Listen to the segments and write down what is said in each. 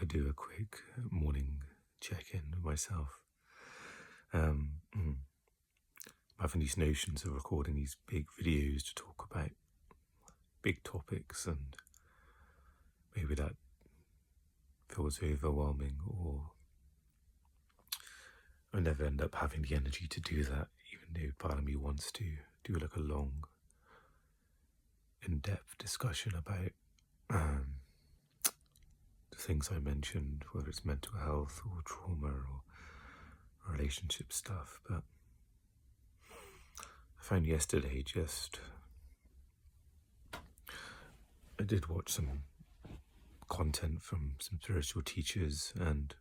I do a quick morning check-in with myself. Um, mm, Having these notions of recording these big videos to talk about big topics, and maybe that feels overwhelming, or I never end up having the energy to do that, even though part of me wants to do like a long, in-depth discussion about the things I mentioned, whether it's mental health or trauma or relationship stuff. But I found yesterday I did watch some content from some spiritual teachers, and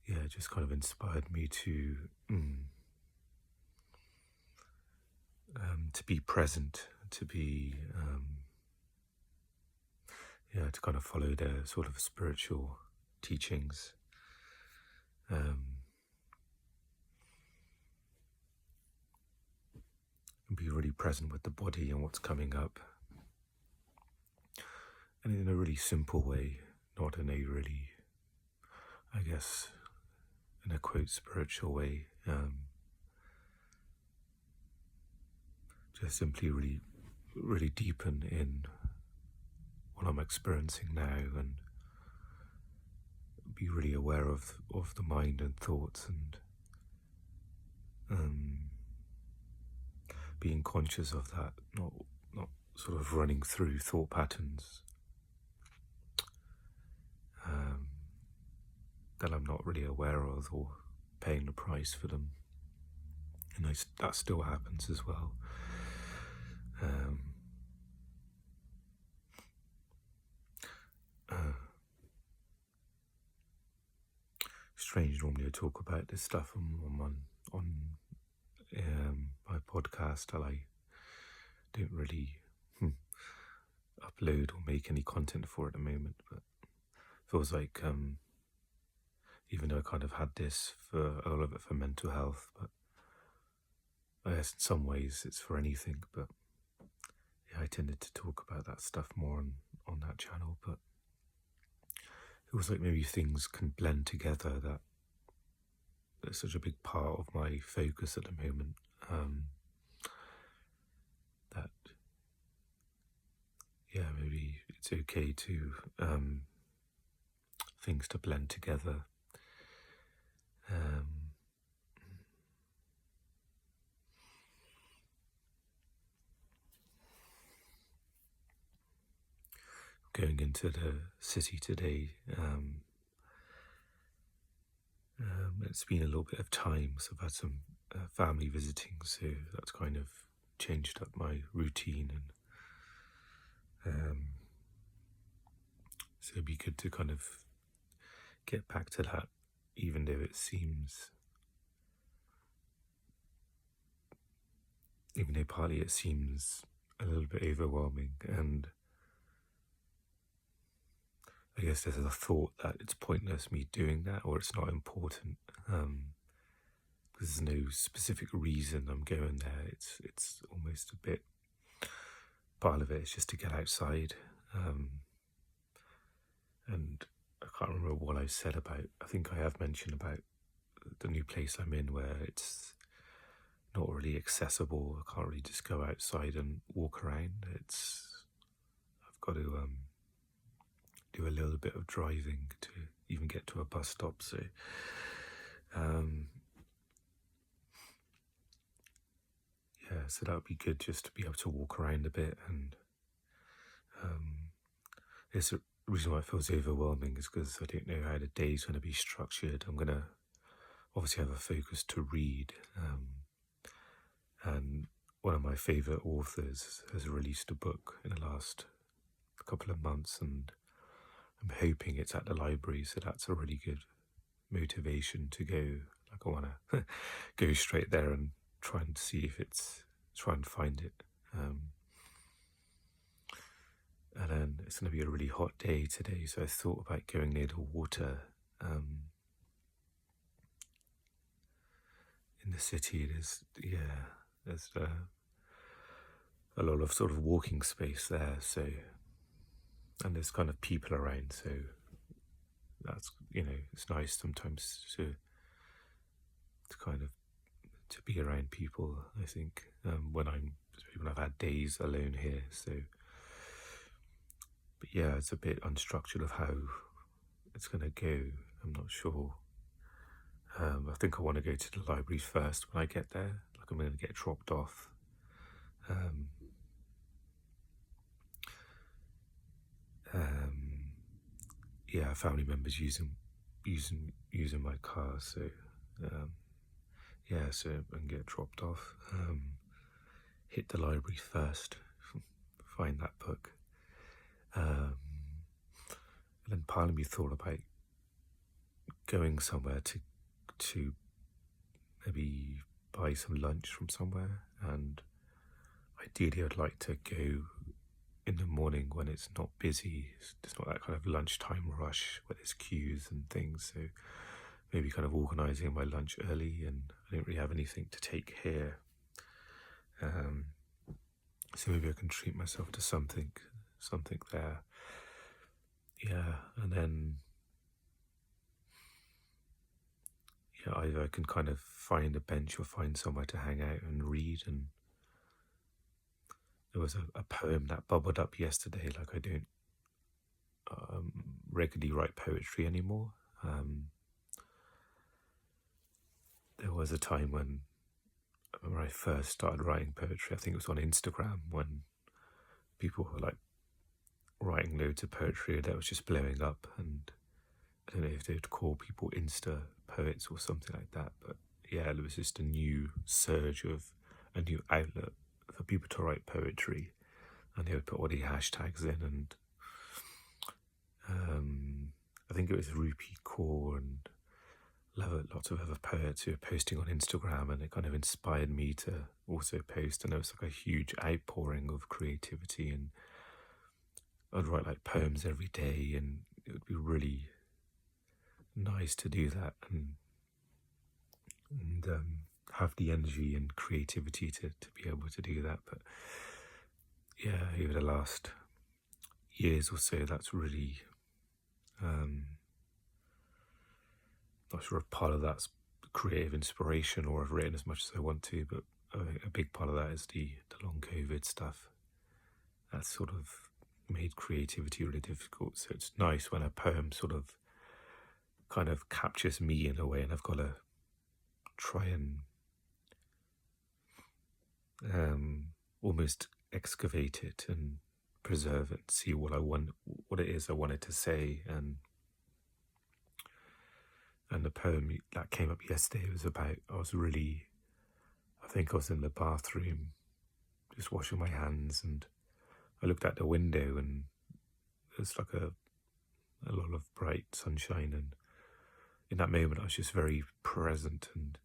it just kind of inspired me to be present, to be to kind of follow their sort of spiritual teachings. And be really present with the body and what's coming up, and in a really simple way, not in a really, I guess, in a quote, spiritual way. Just simply really deepen in what I'm experiencing now, and be really aware of the mind and thoughts, and being conscious of that, not sort of running through thought patterns that I'm not really aware of, or paying the price for them. And that still happens as well. Strange, normally I talk about this stuff on my podcast, and I don't really upload or make any content for it at the moment, but it feels like even though I kind of had this for a lot of it for mental health, but I guess in some ways it's for anything. But I tended to talk about that stuff more on that channel, but it was like maybe things can blend together. That's such a big part of my focus at the moment, that maybe it's okay to things to blend together. Going into the city today, it's been a little bit of time, so I've had some family visiting, so that's kind of changed up my routine, and so it'd be good to kind of get back to that, even though partly it seems a little bit overwhelming, and I guess there's a thought that it's pointless me doing that, or it's not important, because there's no specific reason I'm going there. It's almost a bit, part of it is just to get outside, and I can't remember what I said about, I think I have mentioned about the new place I'm in, where it's not really accessible. I can't really just go outside and walk around. I've got to do a little bit of driving to even get to a bus stop. So so that would be good, just to be able to walk around a bit. And there's a reason why it feels overwhelming is because I don't know how the day's going to be structured. I'm going to obviously have a focus to read, and one of my favourite authors has released a book in the last couple of months, and I'm hoping it's at the library, so that's a really good motivation to go. Like, I want to go straight there and try and find it. And then it's going to be a really hot day today, so I thought about going near the water. In the city, there's a lot of sort of walking space there, so and there's kind of people around, so that's, it's nice sometimes to kind of to be around people. I think when I've had days alone here, so. But yeah, it's a bit unstructured of how it's going to go. I'm not sure. I think I want to go to the library first when I get there. Like I'm going to get dropped off. Yeah, family members using my car, so yeah, so I can get dropped off. Hit the library first, find that book. And then part of me thought about going somewhere to maybe buy some lunch from somewhere, and ideally I'd like to go in the morning when it's not busy. It's not that kind of lunchtime rush where there's queues and things, so maybe kind of organising my lunch early, and I don't really have anything to take here. So maybe I can treat myself to something there. Yeah, and then either I can kind of find a bench or find somewhere to hang out and read. And there was a poem that bubbled up yesterday. Like I don't regularly write poetry anymore. There was a time when I first started writing poetry. I think it was on Instagram when people were like writing loads of poetry that was just blowing up, and I don't know if they'd call people Insta poets or something like that, but yeah, there was just a new surge of a new outlet for people to write poetry, and they would put all the hashtags in, and I think it was Rupi Kaur and lots of other poets who were posting on Instagram, and it kind of inspired me to also post, and there was like a huge outpouring of creativity, and I'd write like poems every day, and it would be really nice to do that and have the energy and creativity to be able to do that. But yeah, over the last years or so, that's really not sure if part of that's creative inspiration or I've written as much as I want to, but a big part of that is the long COVID stuff. That's sort of made creativity really difficult. So it's nice when a poem sort of kind of captures me in a way, and I've got to try and almost excavate it and preserve it, see what it is I wanted to say. And the poem that came up yesterday was about, I think I was in the bathroom just washing my hands, and I looked out the window and there's like a lot of bright sunshine, and in that moment I was just very present, and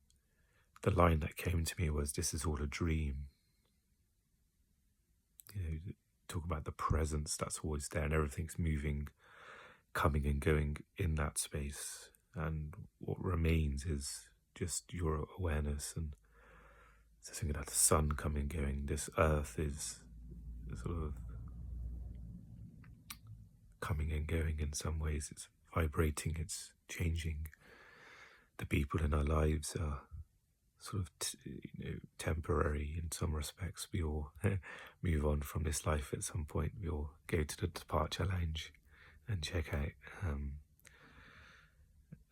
the line that came to me was, "This is all a dream." Talk about the presence that's always there, and everything's moving, coming and going in that space, and what remains is just your awareness. And so thinking about the sun coming and going, this earth is sort of coming and going in some ways. It's vibrating, it's changing. The people in our lives are sort of temporary in some respects. We all move on from this life at some point. We all go to the departure lounge and check out,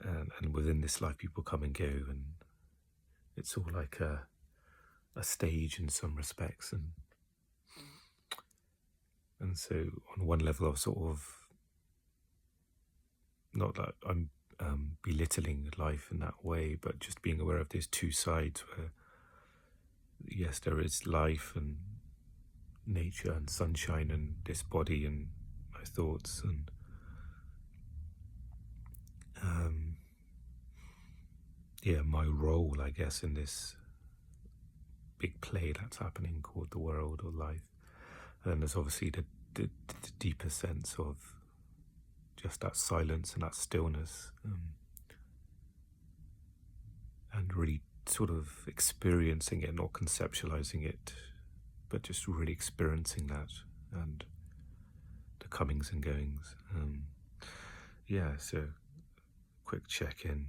and within this life people come and go, and it's all like a stage in some respects. And so on one level I've sort of, not that I'm belittling life in that way, but just being aware of these two sides where, yes, there is life and nature and sunshine and this body and my thoughts, and my role, I guess, in this big play that's happening called the world or life. And then there's obviously the deeper sense of just that silence and that stillness, and really sort of experiencing it, not conceptualizing it, but just really experiencing that, and the comings and goings. Yeah, so quick check-in.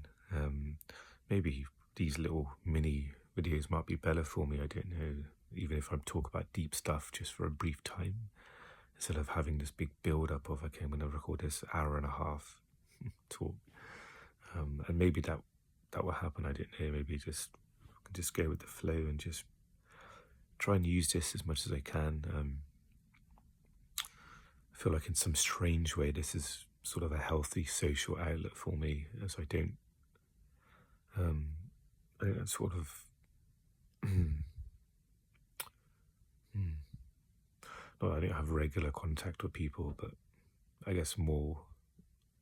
Maybe these little mini videos might be better for me, I don't know, even if I'm talking about deep stuff just for a brief time, instead of having this big build-up of, okay, I'm going to record this hour and a half talk. And maybe that will happen, I don't know, maybe just go with the flow and just try and use this as much as I can. I feel like in some strange way this is sort of a healthy social outlet for me, as I don't sort of not that I don't have regular contact with people, but I guess more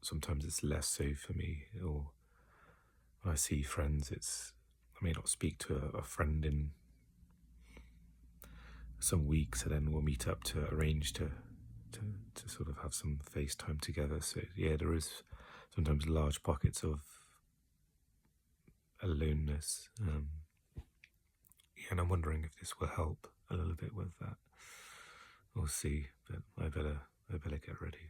sometimes it's less so for me. Or when I see friends, I may not speak to a friend in some weeks, and then we'll meet up to arrange to sort of have some FaceTime together. So yeah, there is sometimes large pockets of aloneness. And I'm wondering if this will help a little bit with that. We'll see, but I better get ready.